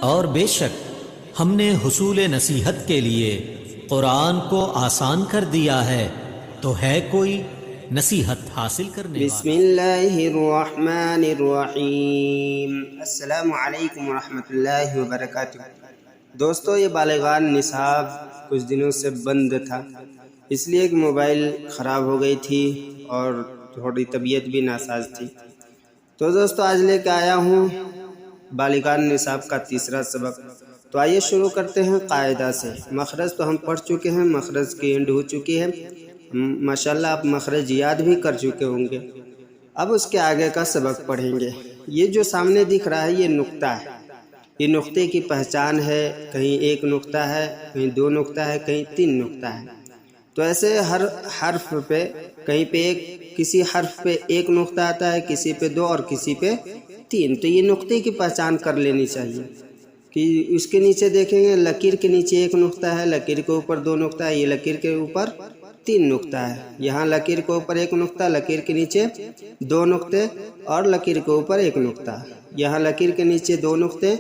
اور بے شک ہم نے حصول نصیحت کے لیے قرآن کو آسان کر دیا ہے، تو ہے کوئی نصیحت حاصل کرنے بسم والا؟ اللہ الرحمن الرحیم۔ السلام علیکم ورحمۃ اللہ وبرکاتہ۔ دوستو، یہ بالغان نصاب کچھ دنوں سے بند تھا، اس لیے کہ موبائل خراب ہو گئی تھی اور تھوڑی طبیعت بھی ناساز تھی۔ تو دوستو، آج لے کے آیا ہوں بالغان نصاب کا تیسرا سبق۔ تو آئیے شروع کرتے ہیں قاعدہ سے۔ مخرج تو ہم پڑھ چکے ہیں، مخرج کی اینڈ ہو چکی ہے، ماشاءاللہ آپ مخرج یاد بھی کر چکے ہوں گے۔ اب اس کے آگے کا سبق پڑھیں گے۔ یہ جو سامنے دکھ رہا ہے یہ نقطہ ہے، یہ نقطے کی پہچان ہے، کہیں ایک نقطہ ہے، کہیں دو نقطہ ہے، کہیں تین نقطہ ہے۔ تو ایسے ہر حرف پہ کہیں پہ کسی حرف پہ ایک نقطہ آتا ہے، کسی پہ دو اور کسی پہ تین۔ تو یہ نقطے کی پہچان کر لینی چاہیے کہ اس کے نیچے دیکھیں گے لکیر کے نیچے ایک نقطہ ہے، لکیر کے اوپر دو نقطہ ہے، یہ لکیر کے اوپر تین نقطہ ہے، یہاں لکیر کے اوپر ایک نقطہ، لکیر کے نیچے دو نقطے اور لکیر کے اوپر ایک نقطہ، یہاں لکیر کے نیچے دو نقطے،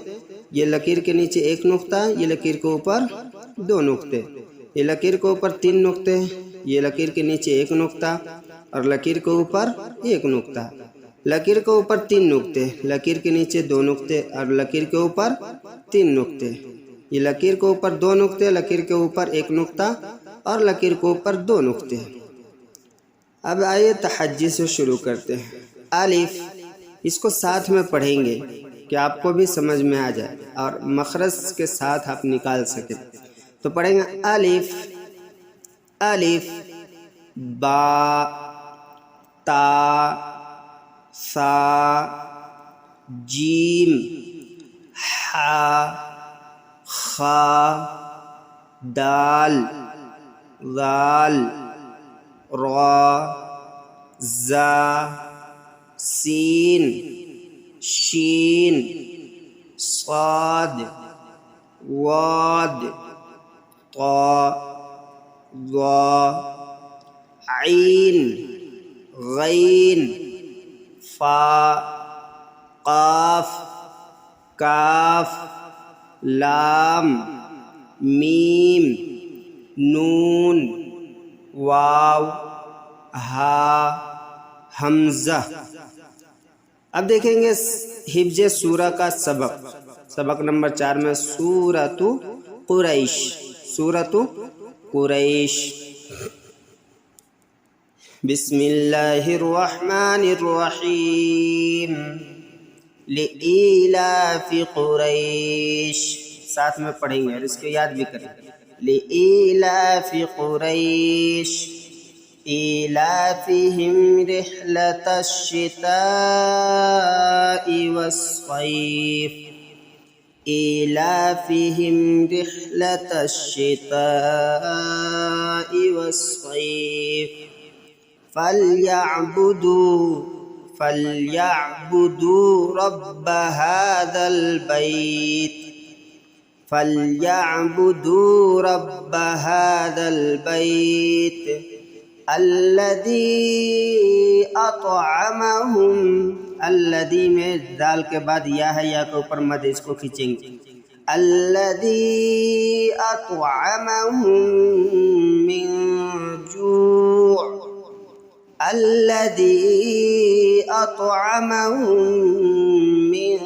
یہ لکیر کے نیچے ایک نقطہ، یہ لکیر کے اوپر دو نقطے، یہ لکیر کے اوپر تین نقطے، یہ لکیر کے نیچے ایک نقطہ اور لکیر کے اوپر ایک نقطہ، لکیر کے اوپر تین نقطے، لکیر کے نیچے دو نقطے اور لکیر کے اوپر تین نقطے، یہ لکیر کے اوپر دو نقطے، لکیر کے اوپر ایک نقطہ اور لکیر کے اوپر دو نقطے۔ اب آئیے تحجی سے شروع کرتے ہیں۔ الف، اس کو ساتھ میں پڑھیں گے کہ آپ کو بھی سمجھ میں آ جائے اور مخرج کے ساتھ آپ نکال سکیں۔ تو پڑھیں گے الف، الف، با، تا، سا، جیم، حا، خا، دال، ذال، را، زا، سین، شین، صاد، واد، طا، ضا، عین، غین، فا، قاف، کاف، لام، میم، نون، واو، ہا، حمزہ۔ اب دیکھیں گے حفظ سورہ کا سبق نمبر 4 میں سورۃ قریش، سورۃ قریش۔ بسم اللہ الرحمن الرحیم، لإیلاف قریش، ساتھ میں پڑھیں گے اور اس کو یاد بھی کریں گے۔ لإیلاف قریش إيلافهم رحلة الشتاء والصيف، إيلافهم رحلة الشتاء والصيف، فليعبدوا رب هذا البيت، فليعبدوا رب هذا البيت الذي اطعمهم، الذي میں دال کے بعد یا ہے، یا کے اوپر مد، اس کو کھینچیں گے، الذي اطعمهم من جوع، الذي اطعمهم من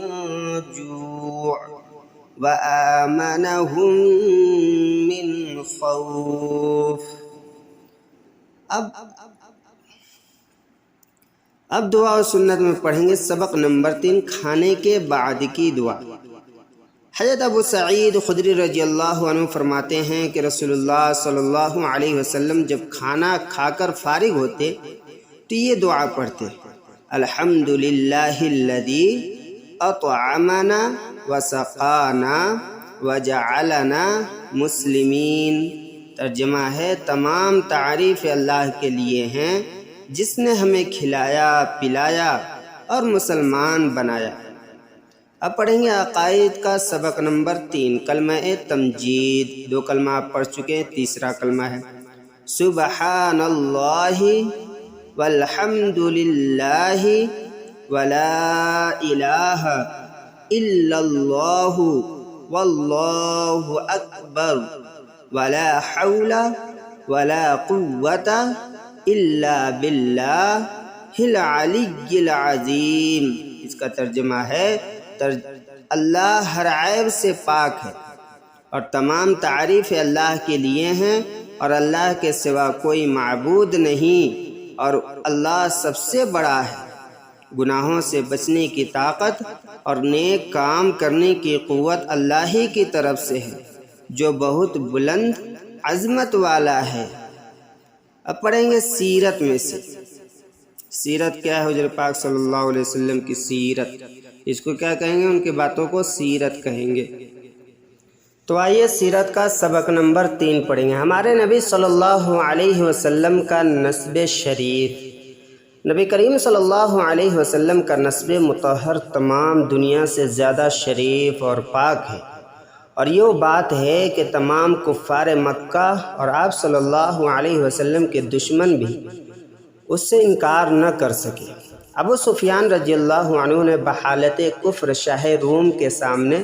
جوع وآمنهم من خوف۔ اب دعا و سنت میں پڑھیں گے سبق نمبر 3، کھانے کے بعد کی دعا۔ حضرت ابو سعید خدری رضی اللہ عنہ فرماتے ہیں کہ رسول اللہ صلی اللہ علیہ وسلم جب کھانا کھا کر فارغ ہوتے تو یہ دعا پڑھتے، الحمدللہ الذی اطعمنا وسقانا وجعلنا مسلمین۔ ترجمہ ہے، تمام تعریف اللہ کے لیے ہیں جس نے ہمیں کھلایا پلایا اور مسلمان بنایا۔ اب پڑھیں گے عقائد کا سبق نمبر 3، کلمہ تمجید۔ 2 کلمہ آپ پڑھ چکے ہیں، تیسرا کلمہ ہے سبحان اللہ والحمد للہ ولا الہ الا اللہ واللہ اکبر ولا حول ولا قوة الا باللہ العلی العظیم۔ اس کا ترجمہ ہے اللہ ہر عیب سے پاک ہے اور تمام تعریف اللہ کے لیے ہیں، اور اللہ کے سوا کوئی معبود نہیں، اور اللہ سب سے بڑا ہے۔ گناہوں سے بچنے کی طاقت اور نیک کام کرنے کی قوت اللہ ہی کی طرف سے ہے، جو بہت بلند عظمت والا ہے۔ اب پڑھیں گے سیرت میں سے۔ سیرت کیا ہے؟ حضور پاک صلی اللہ علیہ وسلم کی سیرت، اس کو کیا کہیں گے؟ ان کی باتوں کو سیرت کہیں گے۔ تو آئیے سیرت کا سبق نمبر 3 پڑھیں گے۔ ہمارے نبی صلی اللہ علیہ وسلم کا نسب شریف۔ نبی کریم صلی اللہ علیہ وسلم کا نسب مطہر تمام دنیا سے زیادہ شریف اور پاک ہے، اور یہ بات ہے کہ تمام کفار مکہ اور آپ صلی اللہ علیہ وسلم کے دشمن بھی اس سے انکار نہ کر سکے۔ ابو سفیان رضی اللہ عنہ نے بحالت کفر شاہ روم کے سامنے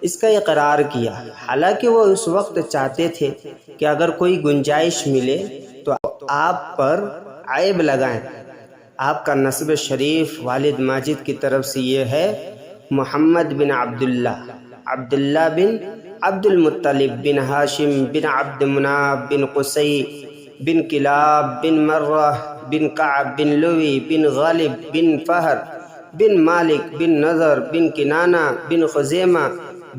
اس کا اقرار کیا، حالانکہ وہ اس وقت چاہتے تھے کہ اگر کوئی گنجائش ملے تو آپ پر عیب لگائیں۔ آپ کا نسب شریف والد ماجد کی طرف سے یہ ہے: محمد بن عبداللہ بن عبد المطلب بن ہاشم بن عبد مناف بن قصی بن کلاب بن مرہ بن کعب بن لوی بن غالب بن فہر بن مالک بن نضر بن کنانہ بن خزیمہ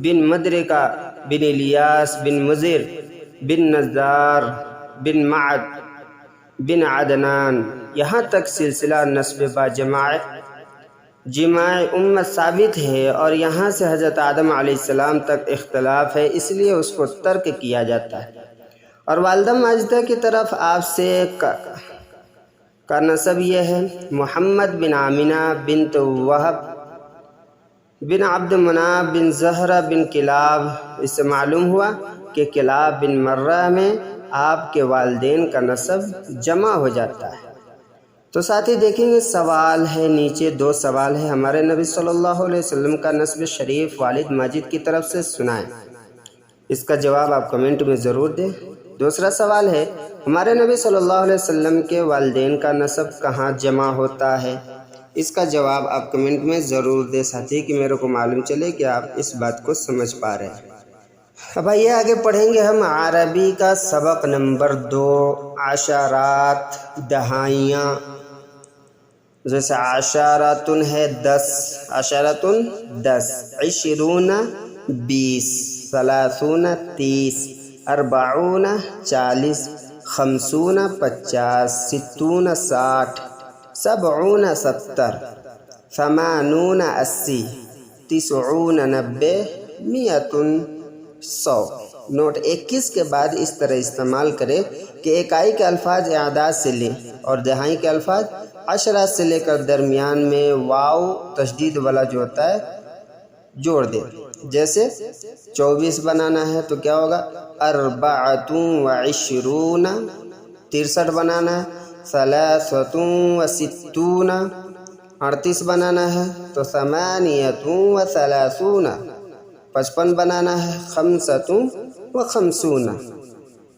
بن مدرکہ بن الیاس بن مضر بن نزار بن معد بن عدنان۔ یہاں تک سلسلہ نسب با جماع امت ثابت ہے، اور یہاں سے حضرت آدم علیہ السلام تک اختلاف ہے، اس لیے اس کو ترک کیا جاتا ہے۔ اور والدہ ماجدہ کی طرف آپ سے کا نسب یہ ہے: محمد بن آمنہ بنت وہب بن عبد مناف بن زہرہ بن کلاب۔ اس سے معلوم ہوا کہ کلاب بن مرہ میں آپ کے والدین کا نسب جمع ہو جاتا ہے۔ تو ساتھ ہی دیکھیں گے سوال ہے، نیچے 2 سوال ہے۔ ہمارے نبی صلی اللہ علیہ وسلم کا نسب شریف والد ماجد کی طرف سے سنائیں، اس کا جواب آپ کمنٹ میں ضرور دیں۔ دوسرا سوال ہے، ہمارے نبی صلی اللہ علیہ وسلم کے والدین کا نسب کہاں جمع ہوتا ہے؟ اس کا جواب آپ کمنٹ میں ضرور دیں، ساتھی کہ میرے کو معلوم چلے کہ آپ اس بات کو سمجھ پا رہے ہیں۔ اب آئیے آگے پڑھیں گے ہم عربی کا سبق نمبر 2، عشرات، دہائیاں۔ جیسے عشراتن ہے 10، عشراتن 10، عشرون 20، ثلاثون 30، اربعون 40، خمسون 50، ستون 60، سبعون 70، ثمانون 80، تسعون 90، مئتن 100۔ نوٹ 21 کے بعد اس طرح استعمال کرے کہ اکائی کے الفاظ اعداد سے لیں اور دہائی کے الفاظ عشرات سے لے کر درمیان میں واو تشدید والا جو ہوتا ہے جوڑ دے۔ جیسے 24 بنانا ہے تو کیا ہوگا؟ 24، 63 بنانا ہے 63، 38 بنانا ہے تو 38، 55 بنانا ہے 55۔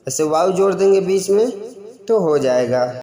ایسے واو جوڑ دیں گے بیچ میں تو ہو جائے گا۔